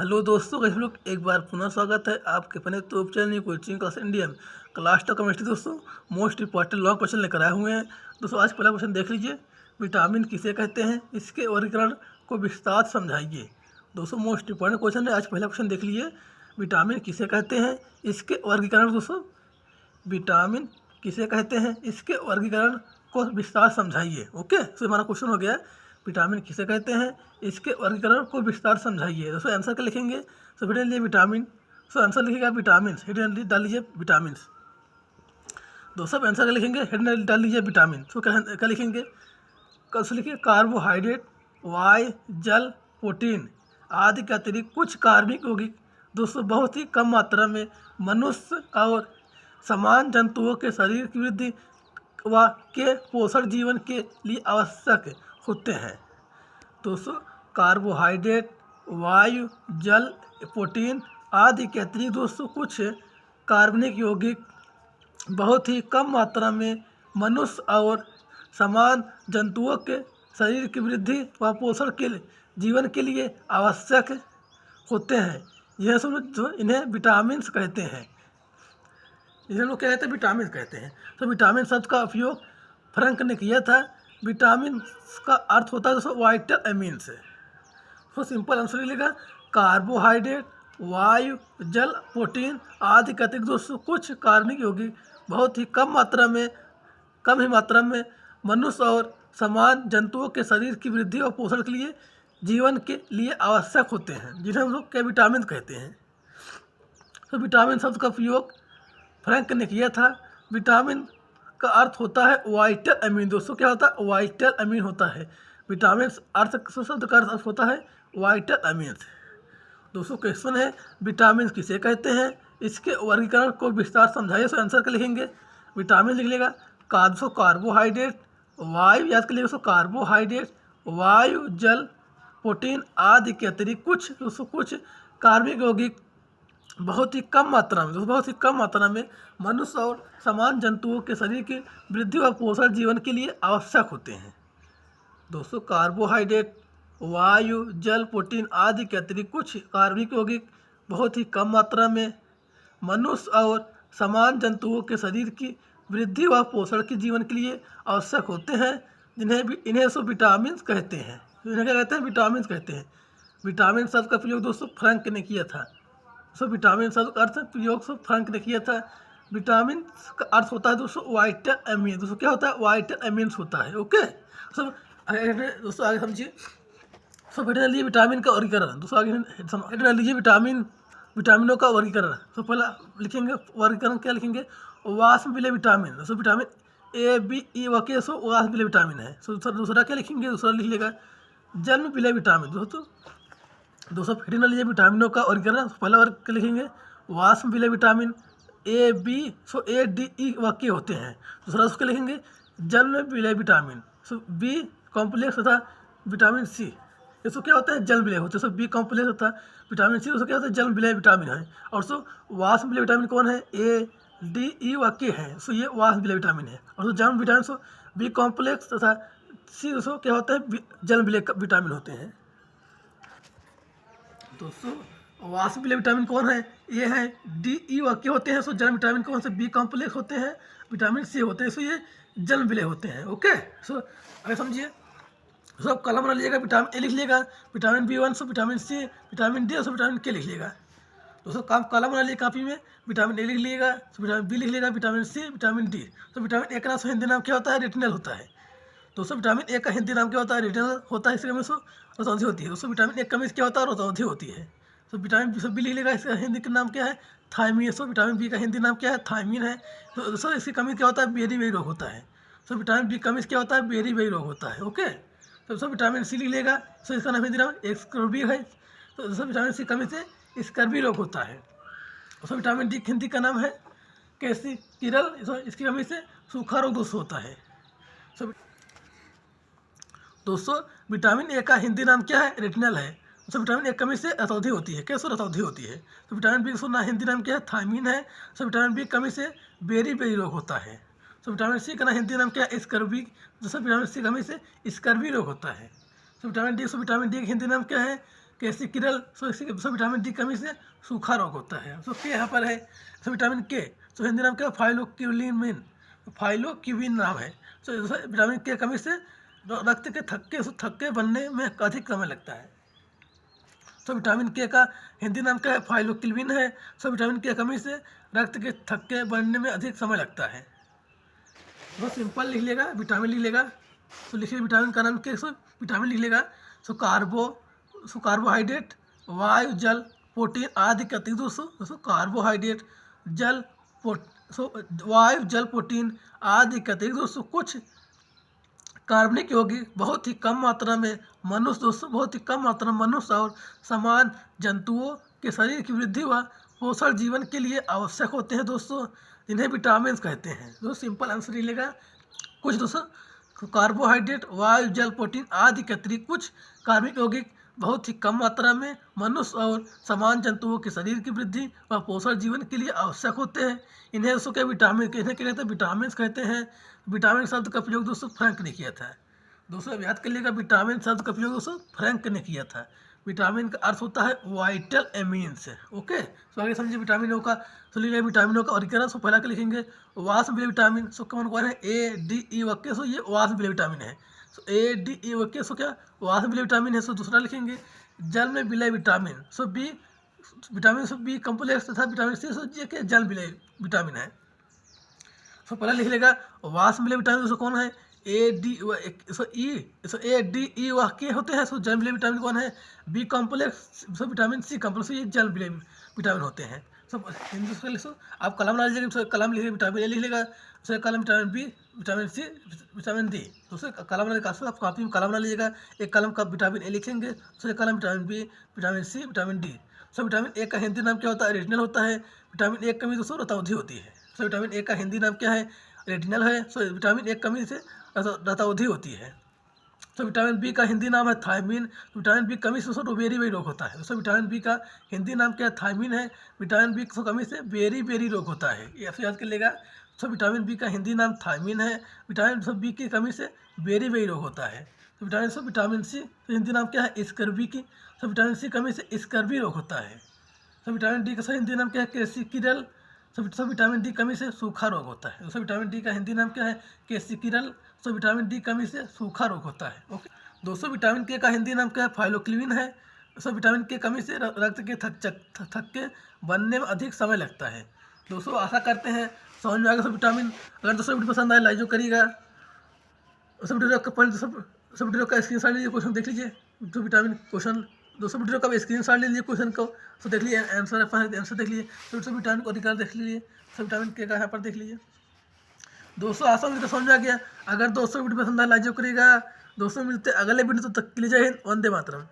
Hello दोस्तों, कैसे लोग। एक बार पुनः स्वागत है आपके अपने YouTube channel coaching Claas India में। क्लास टू केमिस्ट्री दोस्तों मोस्ट इंपॉर्टेंट लॉन्ग क्वेश्चन लेकर आए हुए हैं। दोस्तों आज पहला क्वेश्चन देख लीजिए। विटामिन किसे कहते हैं, इसके वर्गीकरण को विस्तार से समझाइए। दोस्तों मोस्ट इंपॉर्टेंट क्वेश्चन है, आज पहला क्वेश्चन देख लीजिए। विटामिन किसे कहते हैं, इसके वर्गीकरण। दोस्तों विटामिन किसे कहते हैं, इसके वर्गीकरण को विस्तार समझाइए। ओके, तो हमारा क्वेश्चन हो गया विटामिन किसे कहते हैं, इसके वर्गीकरण को विस्तार समझाइए। दोस्तों आंसर क्या लिखेंगे, तो हेडिंग लिए विटामिन। सो आंसर लिखिएगा विटामिन, हेडिंग डाल लीजिए विटामिन। दोस्तों आंसर क्या लिखेंगे, हेडिंग डाल लीजिए विटामिन। सो क्या लिखेंगे, कल लिखिए कार्बोहाइड्रेट, वायु, जल, प्रोटीन आदि के अतिरिक्त कुछ कार्बनिक यौगिक दोस्तों बहुत ही कम मात्रा में मनुष्य और समान जंतुओं के शरीर की वृद्धि व के पोषण जीवन के लिए आवश्यक होते हैं। दोस्तों कार्बोहाइड्रेट, वायु, जल, प्रोटीन आदि के अतिरिक्त दोस्तों कुछ कार्बनिक यौगिक बहुत ही कम मात्रा में मनुष्य और समान जंतुओं के शरीर की वृद्धि व पोषण के जीवन के लिए आवश्यक होते हैं। यह सब जो इन्हें विटामिन कहते हैं, इन्हें लोग क्या कहते हैं, विटामिन कहते हैं। तो विटामिन शब्द का उपयोग फ्रैंक ने किया था। विटामिन का अर्थ होता है दोस्तों वाइटल अमीन से। तो सिंपल आंसर लिखेगा कार्बोहाइड्रेट, वायु, जल, प्रोटीन आदि के अतिरिक्त दोस्तों कुछ कार्बनिक यौगिक बहुत ही कम ही मात्रा में मनुष्य और समान जंतुओं के शरीर की वृद्धि और पोषण के लिए जीवन के लिए आवश्यक होते हैं, जिन्हें हम लोग क्या विटामिन कहते हैं। तो विटामिन शब्द का उपयोग फ्रैंक ने किया था। विटामिन का अर्थ होता है वाइटल अमीन। दोस्तों क्या होता है, वाइटल अमीन होता है। विटामिन शब्द का अर्थ होता है वाइटल अमीन। दोस्तों क्वेश्चन है विटामिन किसे कहते हैं, इसके वर्गीकरण को विस्तार समझाइए। सो आंसर क्या लिखेंगे, विटामिन लिख लेगा कार्बोहाइड्रेट, वायु याद कर लीजिएगा, कार्बोहाइड्रेट, वायु, जल, प्रोटीन आदि के अतिरिक्त कुछ कार्बनिक यौगिक बहुत ही कम मात्रा में मनुष्य और समान जंतुओं के शरीर की वृद्धि और पोषण जीवन के लिए आवश्यक होते हैं। दोस्तों कार्बोहाइड्रेट, वायु, जल, प्रोटीन आदि के अतिरिक्त कुछ कार्बनिक यौगिक बहुत ही कम मात्रा में मनुष्य और समान जंतुओं के शरीर की वृद्धि व पोषण के जीवन के लिए आवश्यक होते हैं, इन्हें सब विटामिन कहते हैं। इन्हें क्या कहते हैं, विटामिन कहते हैं। विटामिन शब्द का प्रयोग दोस्तों फ्रैंक ने किया था। सो विटामिन शब्द का अर्थ प्रयोग सब फ्रैंक ने किया था। विटामिन का अर्थ होता है दोस्तों वाइटल अमीन। दोस्तों क्या होता है, वाइटल अमीन्स होता है। ओके सब दोस्तों आगे समझिए। सो हेडिंग लीजिए विटामिन का वर्गीकरण। दोस्तों आगे हेडिंग लीजिए विटामिनों का वर्गीकरण। तो पहला लिखेंगे वर्गीकरण, क्या लिखेंगे, वाष्प विलय vitamin. So vitamin A, B, E व के सो वाष्प विलय विटामिन है। सो दूसरा क्या लिखेंगे, दूसरा लिख लेगा जन्म विलय विटामिन। दोस्तों हेडिंग लीजिए विटामिनों का वर्गीकरण। पहला वर्ग क्या लिखेंगे, वाष्प विलय vitamin A, B, so A, D, E व के होते हैं। दूसरा उसको लिखेंगे जन्म विलय विटामिन। सो बी कॉम्प्लेक्स तथा विटामिन सी, इसको क्या होता है, जल विलय होता है। सो बी कॉम्प्लेक्स होता है विटामिन सी, उसको क्या होता है, जल विलय विटामिन है। और सो वाष्प विलय विटामिन कौन है, ए, डी, ई व के है। सो ये वाष्प विलय विटामिन है। और सो जन्म विटामिन सो बी कॉम्प्लेक्स तथा सी उसको क्या होता है, जल विलय विटामिन होते हैं। दोस्तों वाष्प विलय विटामिन कौन है, ये है डी, ई व के होते हैं। सो जन्म विटामिन कौन से, बी कॉम्प्लेक्स होते हैं, विटामिन सी होते हैं। सो ये जन्म विलय होते हैं। ओके सो अगर समझिए, सब कलम बना लीजिएगा। विटामिन ए लिख लिएगा, vitamin B1, so vitamin C, vitamin D, so vitamin K लिख लिएगा। दोस्तों कलम बना लिए कापी में, विटामिन ए लिख लिएगा, सो विटामिन बी लिख लिएगा, विटामिन सी, विटामिन डी। तो विटामिन ए का नाम हिंदी नाम क्या होता है, रेटिनल होता है। दोस्तों विटामिन ए का हिंदी नाम क्या होता है, रेटिनल होता है। इसके में सो रतौंधी होती है। दोस्तों विटामिन ए का मीन्स क्या होता है, रतौंधी होती है। तो विटामिन बी लिख लेगा, इसका हिंदी का नाम क्या है, थायमीन। सो विटामिन बी का हिंदी नाम क्या है, थायमीन है। तो दोस्तों इसकी कमी क्या होता है, बेरी रोग होता है। सो विटामिन बी का मीन्स क्या होता है, बेरी रोग होता है। ओके तो सब विटामिन सी लिख लेगा। सो इसका नाम हिंदी नाम स्कर्वी है। तो दोस्तों विटामिन सी कमी से स्कर्वी रोग होता है। दोस्तों विटामिन डी हिंदी का नाम है कैसी किरल, इसकी कमी से सूखा रोग दोस्तों होता है। सो दोस्तों विटामिन ए का हिंदी नाम क्या है, रेटिनल है। तो विटामिन ए कमी से रतौंधी होती है, कैसे रतौंधी होती है। तो विटामिन बी का हिंदी नाम क्या है, थायमीन है। सो विटामिन बी कमी से बेरी रोग होता है। सो विटामिन सी का हिंदी नाम क्या है, स्कर्वी। दोस्तों विटामिन सी कमी से स्कर्वी रोग होता है। सो विटामिन डी का हिंदी नाम क्या है, कैसी किरल, सो इसी सो विटामिन डी कमी से सूखा रोग होता है। सो के यहाँ पर है, सो विटामिन के, सो हिंदी नाम क्या है, फाइलोक्यूलिन, फाइलोक्यूबिन नाम है। सो विटामिन के कमी से रक्त के थक्के बनने में अधिक समय लगता है। सो विटामिन के का हिंदी नाम क्या है, फाइलोक्यूलिन है। सो विटामिन के कमी से रक्त के थक्के बनने में अधिक समय लगता है। बहुत सिंपल लिख लेगा, विटामिन लिख लेगा, तो लिखिए विटामिन का नाम क्या, सो विटामिन लिख लेगा। सो कार्बोहाइड्रेट, वायु, जल, प्रोटीन आदि के अतिरिक्त दोस्तों कार्बोहाइड्रेट, जल, वायु, जल, प्रोटीन आदि के अतिरिक्त दोस्तों कुछ कार्बनिक यौगिक बहुत ही कम मात्रा में मनुष्य और समान जंतुओं के शरीर की वृद्धि व पोषण जीवन के लिए आवश्यक होते हैं दोस्तों, इन्हें विटामिन कहते हैं। दोस्तों सिंपल आंसर ये लेगा, कुछ दोस्तों कार्बोहाइड्रेट, वायु, जल, प्रोटीन आदि के अतिरिक्त कुछ कार्बनिक यौगिक बहुत ही कम मात्रा में मनुष्य और समान जंतुओं के शरीर की वृद्धि व पोषण जीवन के लिए आवश्यक होते हैं, इन्हें दोस्तों क्या विटामिन कहते हैं, विटामिन कहते हैं। विटामिन शब्द का प्रयोग दोस्तों फ्रैंक ने किया था। दोस्तों अब याद कर लीजिएगा, विटामिन शब्द का प्रयोग दोस्तों फ्रैंक ने किया था। विटामिन का अर्थ होता है वाइटल एमीन्स। ओके, तो आगे समझिए विटामिनों का, तो लिखिए विटामिनों का वर्गीकरण। सो पहला क्या लिखेंगे, वाष्प विले विटामिन। सो कौन कौन है, ए, डी, ई वाक्य। सो ये वाष्प विले विटामिन है। सो ए, डी, ई वाक्य, सो क्या वाष्प विले विटामिन है। सो दूसरा लिखेंगे जल में विलय vitamin. So B vitamin, so B complex तथा विटामिन सी, सो ये क्या जल विलय विटामिन है। सो पहला लिख लेगा वाष्प विलय विटामिन दोस्तों कौन है, ए, D, so E, so A, D, ई वह के होते हैं। सो जल विलय विटामिन कौन है, B complex, so vitamin C complex, ये जल विलय विटामिन होते हैं। सो हिंदी सो आप कलम ना लीजिएगा, कलम लिखिए विटामिन ए लिख लेगा, दूसरे कलम vitamin B, vitamin C, vitamin D. दूसरे कलम ना लीजिएगा, आप कॉपी में कलम ना लीजिएगा, एक कलम का विटामिन ए लिखेंगे, दूसरे कलम vitamin B, vitamin C, vitamin D. So vitamin A का हिंदी नाम क्या होता है, रेटिनल होता है। विटामिन ए कमी दोस्तों रतौंधी होती है। सो विटामिन ए का हिंदी नाम क्या है, रेटिनल है। सो विटामिन ए कमी से रतौंधी होती है। तो विटामिन बी का हिंदी नाम है थायमीन। विटामिन बी कमी से बेरी बेरी रोग होता है। दोस्तों विटामिन बी का हिंदी नाम क्या है, थायमीन है। विटामिन बी की कमी से बेरी बेरी रोग होता है, ये ऐसे याद कर लेगा। तो विटामिन बी का हिंदी नाम थायमीन है। विटामिन बी की कमी से बेरी बेरी रोग होता है। तो विटामिन सी तो हिंदी नाम क्या है, स्कर्वी की। तो विटामिन सी कमी से स्कर्वी रोग होता है। तो विटामिन डी का हिंदी नाम क्या है, केसिकिरल। तो विटामिन डी कमी से सूखा रोग होता है। दोस्तों विटामिन डी का हिंदी नाम क्या है, केसिकिरल। तो विटामिन डी कमी से सूखा रोग होता है। ओके दोस्तों, विटामिन के का हिंदी नाम क्या है, फाइलोक्यूलिन है। दोस्तों विटामिन के कमी से रक्त के थक्के बनने में अधिक समय लगता है। दोस्तों आशा करते हैं समझ में आ गया सब विटामिन। अगर दोस्तों वीडियो पसंद आए लाइक जो करिएगा। सब वीडियो का स्क्रीन शॉट लीजिए, क्वेश्चन देख लीजिए। जो विटामिन क्वेश्चन दोस्तों वीडियो का स्क्रीन शॉट लीजिए क्वेश्चन को, तो देख लीजिए आंसर देख लीजिए। तो सब विटामिन को अधिकार देख लीजिए, सब विटामिन के का यहाँ पर देख लीजिए। दोस्तों आशा वीडियो समझ आ गया। अगर दोस्तों वीडियो पसंद आए लाइक जो करिएगा। दोस्तों मिलते अगले वीडियो, तो तक के लिए जय हिंद, वंदे मातरम।